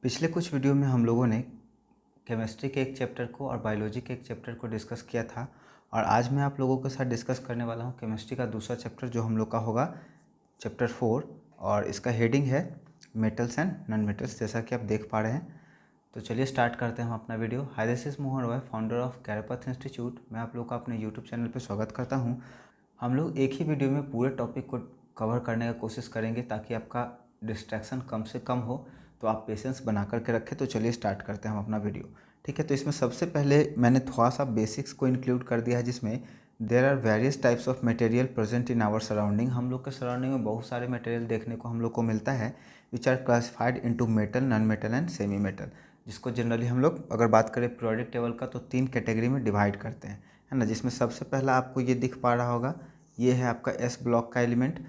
पिछले कुछ वीडियो में हम लोगों ने केमिस्ट्री के एक चैप्टर को और बायोलॉजी के एक चैप्टर को डिस्कस किया था और आज मैं आप लोगों के साथ डिस्कस करने वाला हूँ केमिस्ट्री का दूसरा चैप्टर जो हम लोग का होगा चैप्टर 4 और इसका हेडिंग है मेटल्स एंड नॉन मेटल्स, जैसा कि आप देख पा रहे हैं। तो चलिए स्टार्ट करते हैं हम अपना video. Hi, this is Mohan Roy, founder of कैरापथ इंस्टीट्यूट। मैं आप लोगों का अपने यूट्यूब चैनल पर स्वागत करता हूँ। हम लोग एक ही वीडियो में पूरे टॉपिक को कवर करने का कोशिश करेंगे ताकि आपका डिस्ट्रैक्शन कम से कम हो, तो आप पेशेंस बना करके रखें। तो चलिए स्टार्ट करते हैं हम अपना वीडियो। ठीक है, तो इसमें सबसे पहले मैंने थोड़ा सा बेसिक्स को इंक्लूड कर दिया है, जिसमें there are various types of material present in our surrounding. हम लोग के सराउंडिंग में बहुत सारे मटेरियल देखने को हम लोग को मिलता है which are classified into metal, non metal and semi metal, जिसको जनरली हम लोग अगर बात करें पीरियोडिक टेबल का तो 3 कैटेगरी में डिवाइड करते हैं, है ना। जिसमें सबसे पहला आपको ये दिख पा रहा होगा, ये है आपका एस ब्लॉक का एलिमेंट।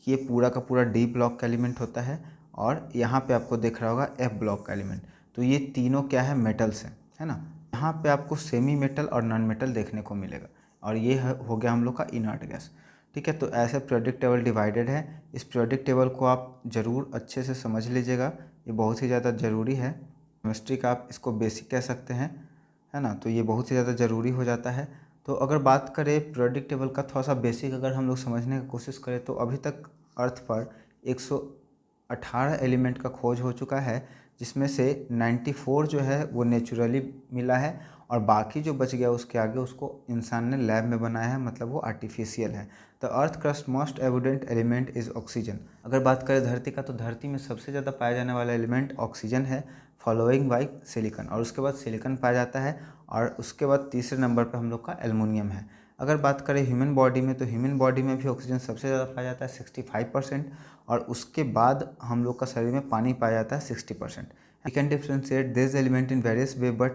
ये पूरा का पूरा डी ब्लॉक का एलिमेंट होता है और यहाँ पे आपको दिख रहा होगा एफ ब्लॉक का एलिमेंट। तो ये तीनों क्या है, मेटल्स हैं, है ना। यहाँ पे आपको semi metal or non metal देखने को मिलेगा और ये हो गया हम लोग का इनर्ट गैस। ठीक है, तो ऐसे पीरियोडिक टेबल डिवाइडेड है। इस पीरियोडिक टेबल को आप ज़रूर अच्छे से समझ लीजिएगा, ये बहुत ही ज़्यादा ज़रूरी है। केमिस्ट्री का आप इसको बेसिक कह सकते हैं, है ना। तो ये बहुत ही ज़्यादा ज़रूरी हो जाता है। तो अगर बात करें पीरियोडिक टेबल का थोड़ा सा बेसिक अगर हम लोग समझने की कोशिश करें तो अभी तक अर्थ पर 118 एलिमेंट का खोज हो चुका है, जिसमें से 94 जो है वो नेचुरली मिला है और बाकी जो बच गया उसके आगे उसको इंसान ने लैब में बनाया है, मतलब वो आर्टिफिशियल है। The earth crust most evident element is oxygen. अगर बात करें धरती का तो धरती में सबसे ज़्यादा पाया जाने वाला एलिमेंट ऑक्सीजन है, फॉलोइंग बाई सिलिकॉन, और उसके बाद सिलिकॉन पाया जाता है और उसके बाद तीसरे नंबर पर हम लोग का एल्युमिनियम है। अगर बात करें ह्यूमन बॉडी में तो ह्यूमन बॉडी में भी ऑक्सीजन सबसे ज़्यादा पाया जाता है 65%, और उसके बाद हम लोग का शरीर में पानी पाया जाता है 60%। We can differentiate this element in various way but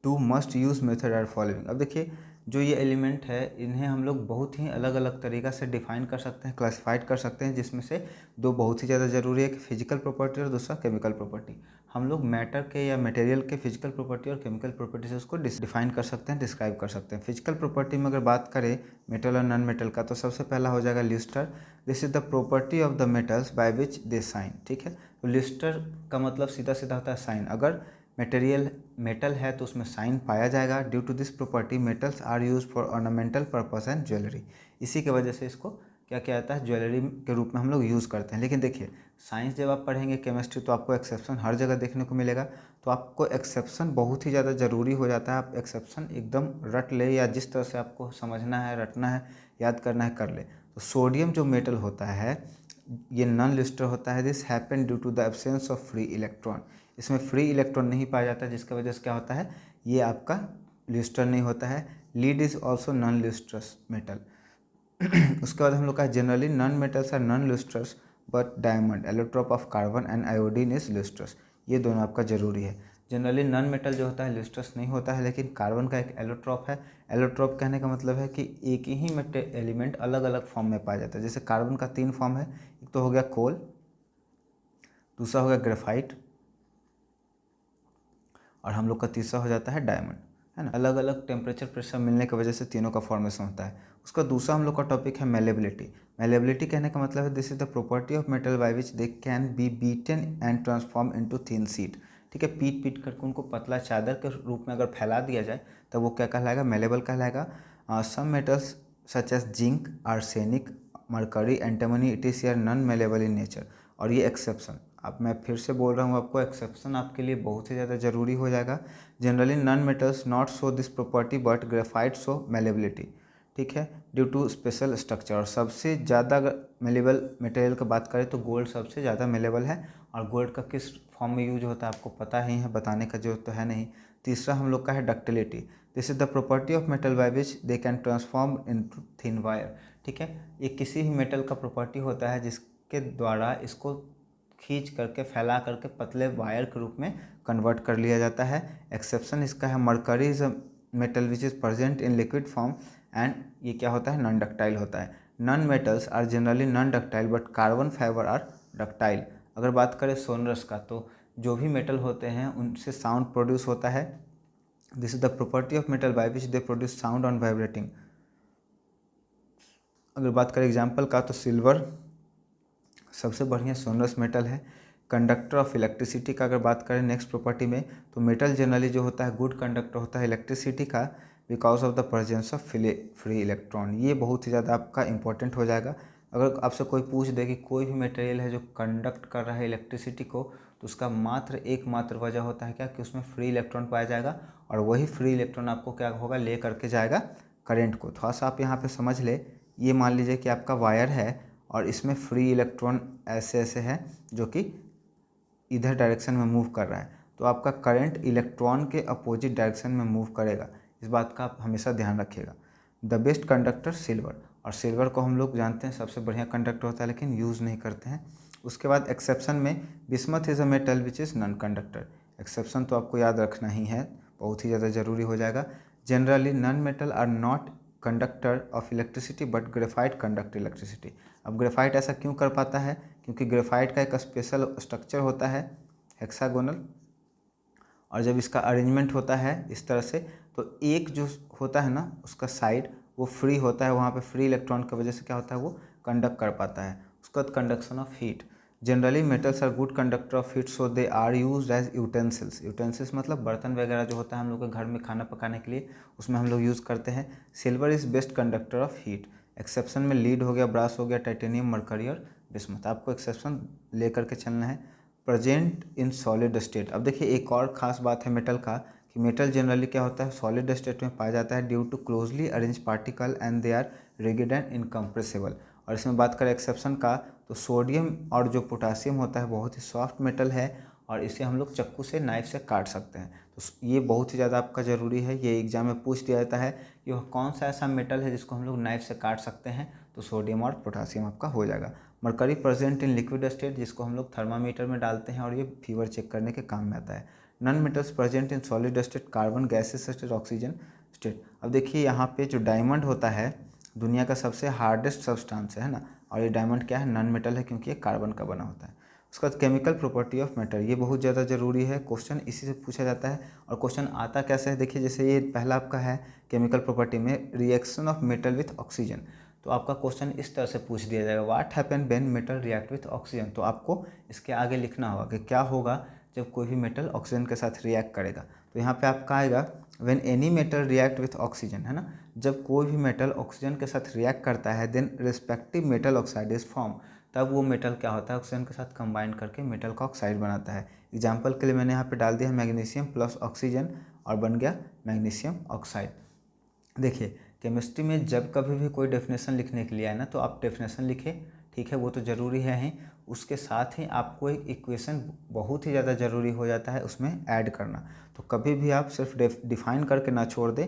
two must use method are following. अब देखिए, जो ये एलिमेंट है इन्हें हम लोग बहुत ही अलग अलग तरीक़ा से डिफाइन कर सकते हैं, क्लासिफाइड कर सकते हैं, जिसमें से दो बहुत ही ज़्यादा ज़रूरी है, एक फिजिकल प्रॉपर्टी और दूसरा केमिकल प्रॉपर्टी। हम लोग मैटर के या मटेरियल के फिजिकल प्रॉपर्टी और केमिकल प्रॉपर्टी से उसको डिफाइन कर सकते हैं, डिस्क्राइब कर सकते हैं। फिजिकल प्रॉपर्टी में अगर बात करें मेटल और नॉन मेटल का तो सबसे पहला हो जाएगा lustre. This is the property of the metals by which they shine. ठीक है, तो लिस्टर का मतलब सीधा सीधा होता है साइन। अगर मटेरियल मेटल है तो उसमें साइन पाया जाएगा। Due to this property metals are use for ornamental purpose and jewellery. इसी के वजह से इसको क्या किया जाता है, ज्वेलरी के रूप में हम लोग यूज़ करते हैं। लेकिन देखिए, साइंस जब आप पढ़ेंगे केमिस्ट्री तो आपको एक्सेप्शन हर जगह देखने को मिलेगा, तो आपको एक्सेप्शन बहुत ही ज़्यादा ज़रूरी हो जाता है। आप एक्सेप्शन एकदम रट ले, या जिस तरह से आपको समझना है, रटना है, याद करना है, कर ले। तो सोडियम जो मेटल होता है ये नॉन लिस्टर होता है। This happen due to the absence of free electron. इसमें फ्री इलेक्ट्रॉन नहीं पाया जाता, जिसकी वजह से क्या होता है, ये आपका लिस्टर नहीं होता है। Lead is also non lustrous metal. उसके बाद हम लोग का generally non metals are non lustrous but diamond, allotrope of carbon and iodine is lustrous. ये दोनों आपका जरूरी है। जनरली नॉन मेटल जो होता है लिस्टर्स नहीं होता है, लेकिन कार्बन का एक एलोट्रोप है। एलोट्रोप कहने का मतलब है कि एक ही एलिमेंट अलग अलग फॉर्म में पाया जाता है। जैसे कार्बन का 3 फॉर्म है, एक तो हो गया कोल, दूसरा हो गया ग्रेफाइट, और हम लोग का तीसरा हो जाता है डायमंड, है ना। अलग अलग टेम्परेचर प्रेशर मिलने की वजह से तीनों का फॉर्मेशन होता है। उसका दूसरा हम लोग का टॉपिक है मेलेबिलिटी। मेलेबिलिटी कहने का मतलब है this is the property of metal by which they can be beaten and transform into thin sheet. ठीक है, पीट पीट करके उनको पतला चादर के रूप में अगर फैला दिया जाए तब वो क्या कहलाएगा, मेलेबल कहलाएगा। Some metals such as zinc, arsenic, mercury, antimony, it is are non malleable in nature. और ये एक्सेप्शन, अब मैं फिर से बोल रहा हूँ आपको, एक्सेप्शन आपके लिए बहुत ही ज़्यादा ज़रूरी हो जाएगा। Generally non metals not show this property but graphite show malleability. ठीक है, ड्यू टू स्पेशल स्ट्रक्चर। और सबसे ज़्यादा मेलेबल मटेरियल की बात करें तो गोल्ड सबसे ज़्यादा मेलेबल है, और गोल्ड का किस फॉर्म में यूज होता है आपको पता ही है, बताने का जरूरत तो है नहीं। तीसरा हम लोग का है ductility. This is the property of metal by which they can transform into thin wire. ठीक है, ये किसी भी मेटल का प्रॉपर्टी होता है जिसके द्वारा इसको खींच करके फैला करके पतले वायर के रूप में कन्वर्ट कर लिया जाता है। एक्सेप्शन इसका है mercury is a metal which is present in liquid form and ये क्या होता है, नॉन डक्टाइल होता है। Non metals are generally non ductile but carbon fibre are ductile. अगर बात करें सोनरस का तो जो भी मेटल होते हैं उनसे साउंड प्रोड्यूस होता है। This is the property of metal by which they produce sound on vibrating. अगर बात करें एग्जाम्पल का तो सिल्वर सबसे बढ़िया सोनरस मेटल है। कंडक्टर ऑफ इलेक्ट्रिसिटी का अगर बात करें नेक्स्ट प्रॉपर्टी में, तो मेटल जनरली जो होता है गुड कंडक्टर होता है इलेक्ट्रिसिटी का because of the presence of free electron. ये बहुत ही ज़्यादा आपका इंपॉर्टेंट हो जाएगा। अगर आपसे कोई पूछ दे कि कोई भी मटेरियल है जो कंडक्ट कर रहा है इलेक्ट्रिसिटी को, तो उसका मात्र एकमात्र वजह होता है क्या, कि उसमें फ्री इलेक्ट्रॉन पाया जाएगा और वही फ्री इलेक्ट्रॉन आपको क्या होगा, ले करके जाएगा करंट को। थोड़ा सा आप यहाँ पे समझ ले, ये मान लीजिए कि आपका वायर है और इसमें फ्री इलेक्ट्रॉन ऐसे ऐसे है जो कि इधर डायरेक्शन में मूव कर रहा है, तो आपका करंट इलेक्ट्रॉन के अपोजिट डायरेक्शन में मूव करेगा। इस बात का आप हमेशा ध्यान रखिएगा। द बेस्ट कंडक्टर सिल्वर, और सिल्वर को हम लोग जानते हैं सबसे बढ़िया कंडक्टर होता है, लेकिन यूज़ नहीं करते हैं। उसके बाद एक्सेप्शन में bismuth is a metal which is non conductor. Exception तो आपको याद रखना ही है, बहुत ही ज़्यादा ज़रूरी हो जाएगा। Generally non metal are not conductor of electricity but graphite conduct electricity. अब ग्रेफाइट ऐसा क्यों कर पाता है, क्योंकि ग्रेफाइट का एक स्पेशल स्ट्रक्चर होता है हेक्सागोनल, और जब इसका अरेंजमेंट होता है इस तरह से, तो एक जो होता है ना उसका साइड वो फ्री होता है, वहाँ पे फ्री इलेक्ट्रॉन की वजह से क्या होता है, वो कंडक्ट कर पाता है। उसका conduction of heat, generally metals are good conductor of heat so they are use as utensils. Utensils मतलब बर्तन वगैरह जो होता है हम लोग के घर में खाना पकाने के लिए, उसमें हम लोग यूज़ करते हैं। Silver is best conductor of heat. Exception में लीड हो गया, ब्रास हो गया, टाइटेनियम, मरकरी और बिस्मथ। आपको एक्सेप्शन लेकर के चलना है। प्रेजेंट इन सॉलिड स्टेट, अब देखिए एक और ख़ास बात है मेटल का, कि मेटल जनरली क्या होता है, सॉलिड स्टेट में पाया जाता है due to closely arrange particle and they are rigid and incompressible. और इसमें बात करें एक्सेप्शन का, तो सोडियम और जो पोटासियम होता है बहुत ही सॉफ्ट मेटल है और इसे हम लोग चाकू से, नाइफ से काट सकते हैं। तो ये बहुत ही ज़्यादा आपका ज़रूरी है, ये एग्जाम में पूछ दिया जाता है कि वह कौन सा ऐसा मेटल है जिसको हम लोग नाइफ से काट सकते हैं, तो सोडियम और पोटासियम आपका हो जाएगा। Mercury present in liquid state, जिसको हम लोग थर्मामीटर में डालते हैं और ये फीवर चेक करने के काम में आता है। Non metals present in solid state, carbon gases state, oxygen state. अब देखिए यहाँ पे जो डायमंड होता है दुनिया का सबसे हार्डेस्ट सब्सटेंस है ना, और ये डायमंड क्या है, नॉन मेटल है क्योंकि ये कार्बन का बना होता है। उसका केमिकल प्रॉपर्टी ऑफ मैटर, ये बहुत ज़्यादा ज़रूरी है, क्वेश्चन इसी से पूछा जाता है। और क्वेश्चन आता कैसे है, देखिए जैसे ये पहला आपका है केमिकल प्रॉपर्टी में reaction of metal with oxygen, तो आपका क्वेश्चन इस तरह से पूछ दिया जाएगा, what happen when metal react with oxygen. तो आपको इसके आगे लिखना होगा कि क्या होगा जब कोई भी मेटल ऑक्सीजन के साथ रिएक्ट करेगा। तो यहाँ पे आपका आएगा when any metal react with oxygen, है ना, जब कोई भी मेटल ऑक्सीजन के साथ रिएक्ट करता है then respective metal oxide is form, तब वो मेटल क्या होता है, ऑक्सीजन के साथ कंबाइन करके मेटल का ऑक्साइड बनाता है। एग्जाम्पल के लिए मैंने यहाँ पे डाल दिया है मैग्नीशियम प्लस ऑक्सीजन और बन गया मैग्नीशियम ऑक्साइड। देखिए केमिस्ट्री में जब कभी भी कोई डेफिनेशन लिखने के लिए आए ना, तो आप डेफिनेशन लिखें, ठीक है, वो तो ज़रूरी है ही, उसके साथ ही आपको एक इक्वेशन बहुत ही ज़्यादा ज़रूरी हो जाता है उसमें ऐड करना। तो कभी भी आप सिर्फ डिफाइन करके ना छोड़ दें,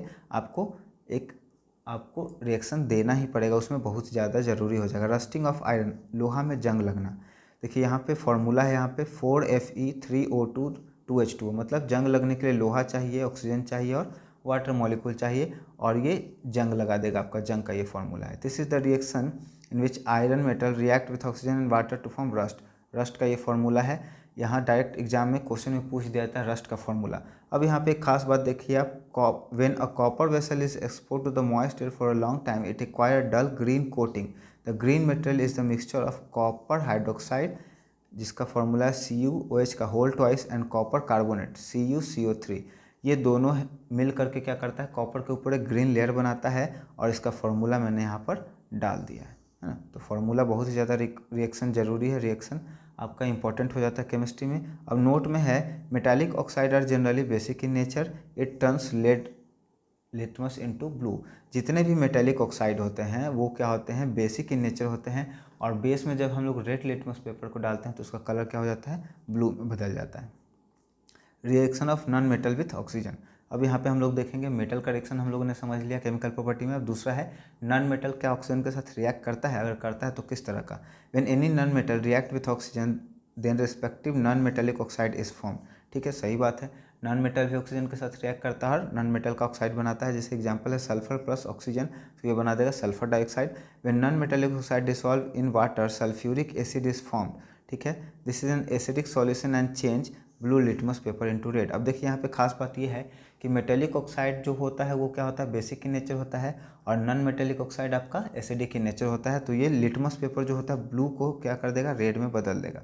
आपको रिएक्शन देना ही पड़ेगा, उसमें बहुत ज़्यादा ज़रूरी हो जाएगा। रस्टिंग ऑफ आयरन, लोहा में जंग लगना। देखिए यहाँ पे फॉर्मूला है, यहाँ पे 4Fe3O2 2H2O, मतलब जंग लगने के लिए लोहा चाहिए, ऑक्सीजन चाहिए और वाटर मॉलिक्यूल चाहिए, और ये जंग लगा देगा, आपका जंग का ये फॉर्मूला है। This is the reaction in which iron metal react with oxygen and water to form rust. Rust का ये फॉर्मूला है, यहाँ डायरेक्ट एग्जाम में क्वेश्चन में पूछ दिया जाता है रस्ट का फॉर्मूला। अब यहाँ पे एक खास बात देखिए आप, when a copper vessel is expose to the moist air for a long time it acquire dull green coating. The green material is the mixture of copper hydroxide, जिसका फॉर्मूला है CuOH का whole twice and copper carbonate CuCO3। ये दोनों मिल करके क्या करता है, copper के ऊपर एक ग्रीन लेयर बनाता है, और इसका फॉर्मूला मैंने यहाँ पर डाल दिया है ना। तो फॉर्मूला बहुत ही ज़्यादा रिएक्शन ज़रूरी है, रिएक्शन आपका इंपॉर्टेंट हो जाता है केमिस्ट्री में। अब नोट में है metallic oxide are generally basic in nature, it turns red litmus into blue. जितने भी मेटालिक ऑक्साइड होते हैं वो क्या होते हैं, बेसिक इन नेचर होते हैं, और बेस में जब हम लोग रेड लिटमस पेपर को डालते हैं तो उसका कलर क्या हो जाता है, ब्लू में बदल जाता है। Reaction of non metal with oxygen, अब यहाँ पे हम लोग देखेंगे मेटल का रिएक्शन हम लोगों ने समझ लिया केमिकल प्रॉपर्टी में। अब दूसरा है नॉन मेटल क्या ऑक्सीजन के साथ रिएक्ट करता है, अगर करता है तो किस तरह का। When any non metal react with oxygen then respective non metallic oxide is form. ठीक है, सही बात है, नॉन मेटल भी ऑक्सीजन के साथ रिएक्ट करता है और नॉन मेटल का ऑक्साइड बनाता है। जैसे एग्जांपल है सल्फर प्लस ऑक्सीजन, तो ये बना देगा sulphur dioxide. When non metallic oxide dissolve in water sulphuric acid is form. ठीक है, this is an acidic solution and change blue litmus paper into red. अब देखिए यहाँ पे खास बात ये है कि मेटेलिक ऑक्साइड जो होता है वो क्या होता है, बेसिक इन नेचर होता है, और नॉन मेटेलिक ऑक्साइड आपका एसिडिक इन नेचर होता है। तो ये लिटमस पेपर जो होता है ब्लू को क्या कर देगा, रेड में बदल देगा।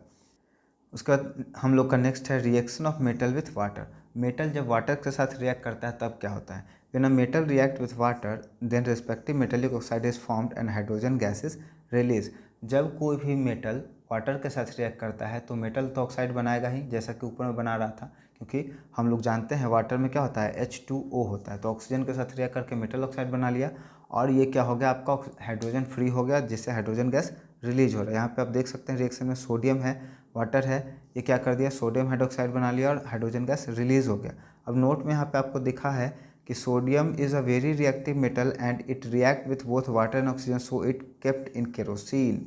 उसके बाद हम लोग का नेक्स्ट है reaction of metal with water. Metal जब वाटर के साथ रिएक्ट करता है तब क्या होता है? When a metal react with water then respective metallic oxide is formed and hydrogen gas is release. जब कोई भी मेटल वाटर के साथ रिएक्ट करता है तो मेटल तो ऑक्साइड बनाएगा ही, जैसा कि ऊपर में बना रहा था, क्योंकि हम लोग जानते हैं वाटर में क्या होता है, H2O होता है। तो ऑक्सीजन के साथ रिएक्ट करके मेटल ऑक्साइड बना लिया और ये क्या हो गया आपका, हाइड्रोजन फ्री हो गया, जिससे हाइड्रोजन गैस रिलीज हो रहा है। यहाँ पे आप देख सकते हैं रिएक्शन में सोडियम है, वाटर है, ये क्या कर दिया, सोडियम हाइड्रोक्साइड बना लिया और हाइड्रोजन गैस रिलीज हो गया। अब नोट में यहाँ पे आपको दिखा है कि sodium is a very reactive metal and it react with both water and oxygen so it kept in kerosene.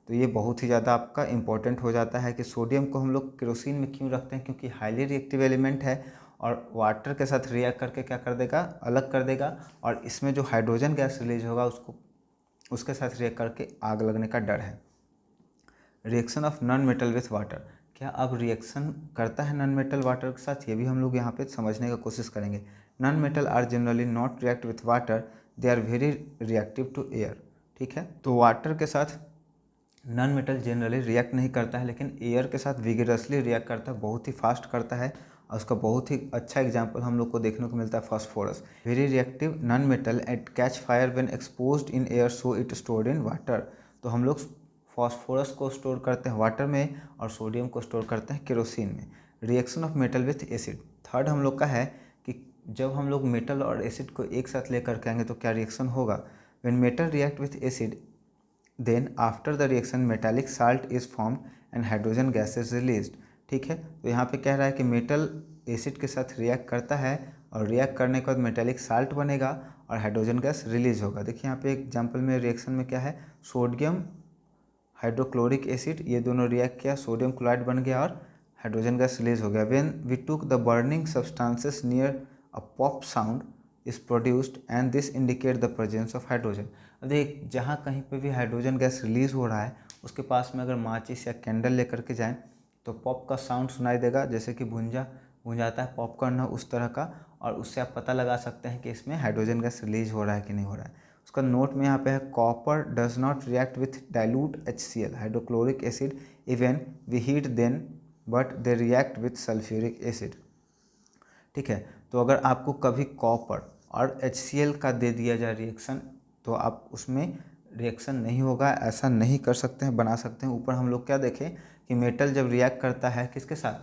तो ये बहुत ही ज़्यादा आपका इंपॉर्टेंट हो जाता है कि सोडियम को हम लोग केरोसिन में क्यों रखते हैं, क्योंकि हाईली रिएक्टिव एलिमेंट है और वाटर के साथ रिएक्ट करके क्या कर देगा, अलग कर देगा, और इसमें जो हाइड्रोजन गैस रिलीज होगा उसको उसके साथ रिएक्ट करके आग लगने का डर है। Reaction of non metal with water, क्या अब रिएक्शन करता है नॉन मेटल वाटर के साथ, ये भी हम लोग यहाँ पे समझने का कोशिश करेंगे। Non metal are generally not react with water, they are very reactive to air. ठीक है, तो वाटर के साथ नॉन मेटल जनरली रिएक्ट नहीं करता है, लेकिन एयर के साथ विगरसली रिएक्ट करता है, बहुत ही फास्ट करता है। और उसका बहुत ही अच्छा एग्जांपल हम लोग को देखने को मिलता है phosphorus. Very reactive non metal at catch fire when exposed in air so it stored in water. तो हम लोग फास्फोरस को स्टोर करते हैं वाटर में और सोडियम को स्टोर करते हैं केरोसिन में। Reaction of metal with acid, third हम लोग का है कि जब हम लोग मेटल और एसिड को एक साथ लेकर के आएंगे तो क्या रिएक्शन होगा। When metal react with acid then after the reaction metallic salt is formed and hydrogen gas is released. ठीक है, तो यहाँ पे कह रहा है कि मेटल एसिड के साथ रिएक्ट करता है और रिएक्ट करने के बाद मेटालिक साल्ट बनेगा और हाइड्रोजन गैस रिलीज होगा। देखिए यहाँ पे एग्जाम्पल में रिएक्शन में क्या है, सोडियम हाइड्रोक्लोरिक एसिड, ये दोनों रिएक्ट किया, सोडियम क्लोराइड बन गया और हाइड्रोजन गैस रिलीज हो गया। When we took the burning substances near a pop sound is produced and this indicate the presence of hydrogen. अब देख, जहाँ कहीं पे भी हाइड्रोजन गैस रिलीज हो रहा है उसके पास में अगर माचिस या कैंडल लेकर के जाएं तो पॉप का साउंड सुनाई देगा, जैसे कि भुंजाता है पॉपकॉर्न ना, उस तरह का, और उससे आप पता लगा सकते हैं कि इसमें हाइड्रोजन गैस रिलीज हो रहा है कि नहीं हो रहा है। उसका नोट में यहाँ पे है, copper does not react with dilute HCl hydrochloric acid even we heat then but they react with sulphuric acid. ठीक है, तो अगर आपको कभी कॉपर और HCl का दे दिया जाए रिएक्शन तो आप उसमें रिएक्शन नहीं होगा, ऐसा नहीं कर सकते हैं, बना सकते हैं। ऊपर हम लोग क्या देखें कि मेटल जब रिएक्ट करता है किसके साथ,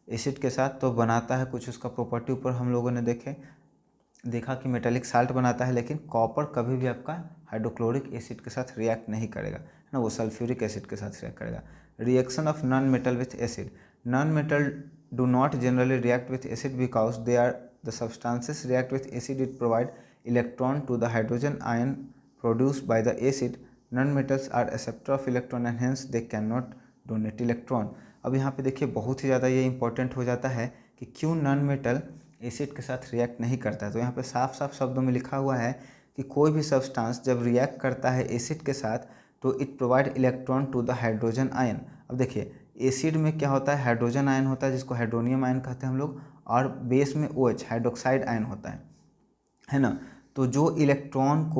एसिड के साथ, तो बनाता है कुछ, उसका प्रॉपर्टी ऊपर हम लोगों ने देखा कि मेटालिक साल्ट बनाता है, लेकिन कॉपर कभी भी आपका हाइड्रोक्लोरिक एसिड के साथ रिएक्ट नहीं करेगा, है ना, वो सल्फ्यूरिक एसिड के साथ रिएक्ट करेगा। Reaction of non metal with acid, non metal do not generally react with acid because they are the substances react with acid it provide electron to the hydrogen ion produced by the acid. Non metals are acceptor of electron and hence they can not donate electron. अब यहाँ पे देखिए बहुत ही ज़्यादा ये important हो जाता है कि क्यों नॉन मेटल एसिड के साथ रिएक्ट नहीं करता है। तो यहाँ पे साफ साफ शब्दों में लिखा हुआ है कि कोई भी सब्सटेंस जब रिएक्ट करता है एसिड के साथ तो it provide electron to the hydrogen ion. अब देखिए एसिड में क्या होता है, हाइड्रोजन आयन होता है जिसको हाइड्रोनियम आयन कहते हैं हम लोग, और बेस में OH हाइड्रोक्साइड आयन होता है ना। तो जो इलेक्ट्रॉन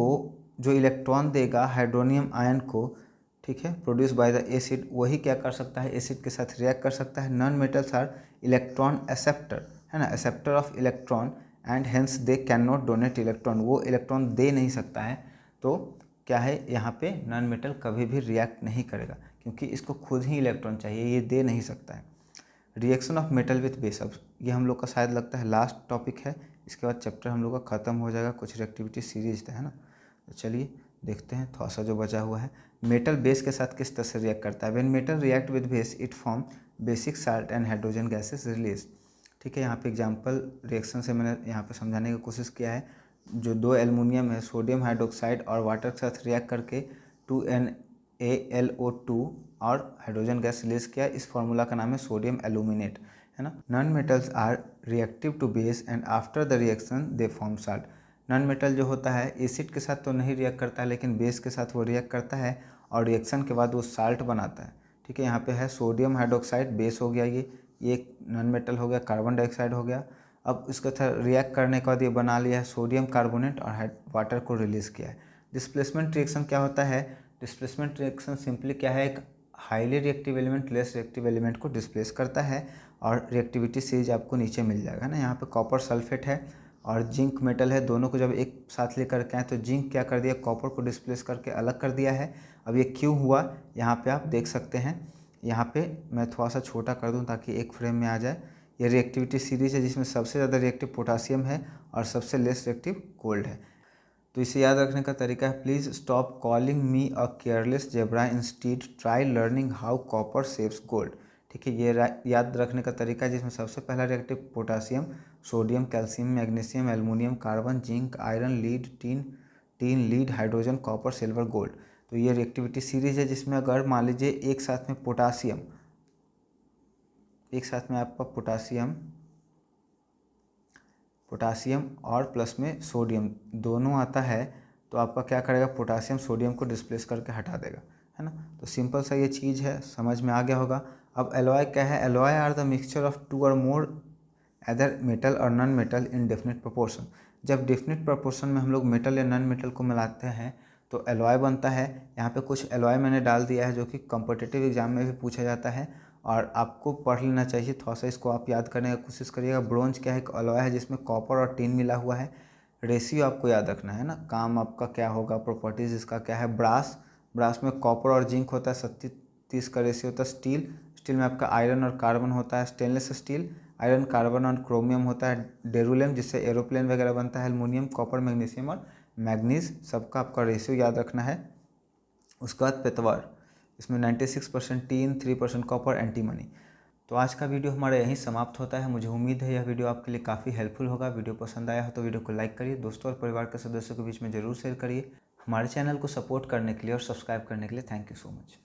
देगा हाइड्रोनियम आयन को, ठीक है, प्रोड्यूस बाय द एसिड, वही क्या कर सकता है, एसिड के साथ रिएक्ट कर सकता है। Non metals are electron acceptor, है ना, acceptor of electron and hence they can not donate electron, वो इलेक्ट्रॉन दे नहीं सकता है। तो क्या है, यहाँ पे नॉन मेटल कभी भी रिएक्ट नहीं करेगा क्योंकि इसको खुद ही इलेक्ट्रॉन चाहिए, ये दे नहीं सकता है। Reaction of metal with base, अब ये हम लोग का शायद लगता है लास्ट टॉपिक है, इसके बाद चैप्टर हम लोग का ख़त्म हो जाएगा, कुछ रिएक्टिविटी सीरीज है ना। तो चलिए देखते हैं थोड़ा सा जो बचा हुआ है। मेटल बेस के साथ किस तरह से रिएक्ट करता है। When metal react with base it form basic salt and hydrogen gases release. ठीक है, यहाँ पे एग्जांपल रिएक्शन से मैंने यहाँ पे समझाने की कोशिश किया है। जो दो एल्युमिनियम है, सोडियम हाइड्रोक्साइड और वाटर के साथ रिएक्ट करके 2NaLO2 और हाइड्रोजन गैस रिलीज किया, इस फार्मूला का नाम है सोडियम एल्यूमिनेट, है ना। Non metals are reactive to base and after the reaction they form salt. Non metal जो होता है एसिड के साथ तो नहीं रिएक्ट करता है, लेकिन बेस के साथ वो रिएक्ट करता है और रिएक्शन के बाद वो साल्ट बनाता है। ठीक है, यहाँ पे है सोडियम हाइड्रोक्साइड, बेस हो गया, ये एक नॉन मेटल हो गया, कार्बन डाइऑक्साइड हो गया। अब इसके साथ रिएक्ट करने के बाद ये बना लिया है सोडियम कार्बोनेट और वाटर को रिलीज़ किया है। डिस्प्लेसमेंट रिएक्शन क्या होता है, डिस्प्लेसमेंट रिएक्शन सिंपली क्या है, एक highly reactive element less reactive element को डिस्प्लेस करता है, और रिएक्टिविटी सीरीज आपको नीचे मिल जाएगा ना। यहाँ पे कॉपर सल्फेट है और जिंक मेटल है, दोनों को जब एक साथ लेकर के आए तो जिंक क्या कर दिया, कॉपर को डिस्प्लेस करके अलग कर दिया है। अब ये क्यों हुआ, यहाँ पे आप देख सकते हैं। यहाँ पे मैं थोड़ा सा छोटा कर दूँ ताकि एक फ्रेम में आ जाए। ये रिएक्टिविटी सीरीज है जिसमें सबसे ज़्यादा रिएक्टिव पोटासियम है और सबसे लेस रिएक्टिव गोल्ड है। तो इसे याद रखने का तरीका है, please stop calling me a careless zebra, instead try learning how copper saves gold. ठीक है, ये याद रखने का तरीका है जिसमें सबसे पहला reactive potassium, sodium, calcium, magnesium, aluminium, carbon, zinc, iron, lead, tin, lead, hydrogen, copper, silver, gold. तो ये रिएक्टिविटी सीरीज है जिसमें अगर मान लीजिए एक साथ में आपका पोटासियम और प्लस में सोडियम दोनों आता है, तो आपका क्या करेगा, पोटासियम सोडियम को डिस्प्लेस करके हटा देगा, है ना। तो सिंपल सा ये चीज़ है, समझ में आ गया होगा। अब एलॉय क्या है, alloy are the mixture of two or more other metal or non metal in definite proportion. जब डेफिनेट प्रोपोर्शन में हम लोग मेटल या नॉन मेटल को मिलाते हैं तो एलॉय बनता है। यहाँ पे कुछ एलॉय मैंने डाल दिया है जो कि कॉम्पिटिटिव एग्जाम में भी पूछा जाता है और आपको पढ़ लेना चाहिए, थोड़ा सा इसको आप याद करने की कोशिश करिएगा। ब्रोंज क्या है, एक एलॉय है जिसमें कॉपर और टीन मिला हुआ है। रेशियो आपको याद रखना है ना, काम आपका क्या होगा, प्रॉपर्टीज़ इसका क्या है। ब्रास में कॉपर और जिंक होता है, 70-30 का रेशियो होता है। स्टील में आपका आयरन और कार्बन होता है। स्टेनलेस स्टील आयरन, कार्बन और क्रोमियम होता है। डेरुलियम जिससे एरोप्लेन वगैरह बनता है। एल्युमिनियम, कॉपर, मैग्नीशियम और मैग्नीज, सबका आपका रेशियो याद रखना है। उसके बाद पेतवार, इसमें 96% टीन, 3% कॉपर, एंटीमनी। तो आज का वीडियो हमारा यहीं समाप्त होता है। मुझे उम्मीद है यह वीडियो आपके लिए काफ़ी हेल्पफुल होगा। वीडियो पसंद आया हो तो वीडियो को लाइक करिए, दोस्तों और परिवार के सदस्यों के बीच में ज़रूर शेयर करिए। हमारे चैनल को सपोर्ट करने के लिए और सब्सक्राइब करने के लिए थैंक यू सो मच।